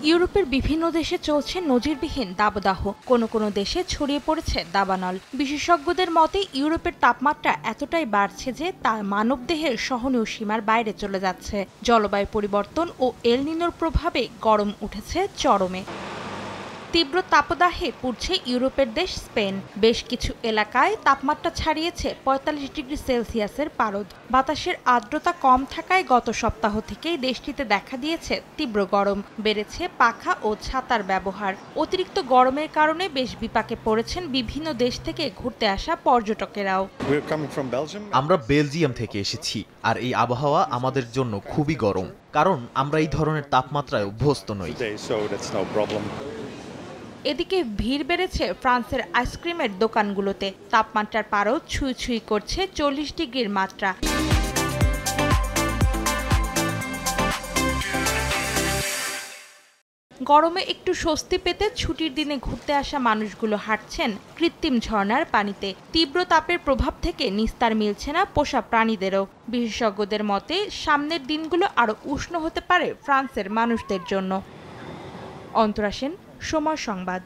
ইউরোপের বিভিন্ন দেশে চলছে নজিরবিহীন দাবদাহ, কোনো কোনো দেশে ছড়িয়ে পড়েছে দাবানল। বিশেষজ্ঞদের মতে ইউরোপের তাপমাত্রা এতটাই বাড়ছে যে তা মানবদেহের সহনীয় সীমার বাইরে চলে যাচ্ছে। জলবায়ু পরিবর্তন ও এল নিনোর প্রভাবে গরম উঠেছে চরমে। তীব্র তাপদাহে পুড়ছে ইউরোপের দেশ স্পেন। বেশ কিছু এলাকায় তাপমাত্রা ছাড়িয়েছে ৪৫ ডিগ্রি সেলসিয়াসের পারদ। বাতাসের আর্দ্রতা কম থাকায় গত সপ্তাহ থেকেই দেশটিতে দেখা দিয়েছে তীব্র গরম। বেড়েছে পাখা ও ছাতার ব্যবহার। অতিরিক্ত গরমের কারণে বেশ বিপাকে পড়েছেন বিভিন্ন দেশ থেকে ঘুরতে আসা পর্যটকেরাও। আমরা বেলজিয়াম থেকে এসেছি, আর এই আবহাওয়া আমাদের জন্য খুবই গরম, কারণ আমরা এই ধরনের তাপমাত্রায় অভ্যস্ত নই। এদিকে ভিড় বেড়েছে ফ্রান্সের আইসক্রিমের দোকানগুলোতে। তাপমাত্রার পারদ ছুঁই ছুঁই করছে ৪০ ডিগ্রির মাত্রা। গরমে একটু স্বস্তি পেতে ছুটির দিনে ঘুরতে আসা মানুষগুলো হাঁটছেন কৃত্রিম ঝর্ণার পানিতে। তীব্র তাপের প্রভাব থেকে নিস্তার মিলছে না পোষা প্রাণীদেরও। বিশেষজ্ঞদের মতে সামনের দিনগুলো আরও উষ্ণ হতে পারে ফ্রান্সের মানুষদের জন্য। অন্তরা সেন, সময় সংবাদ।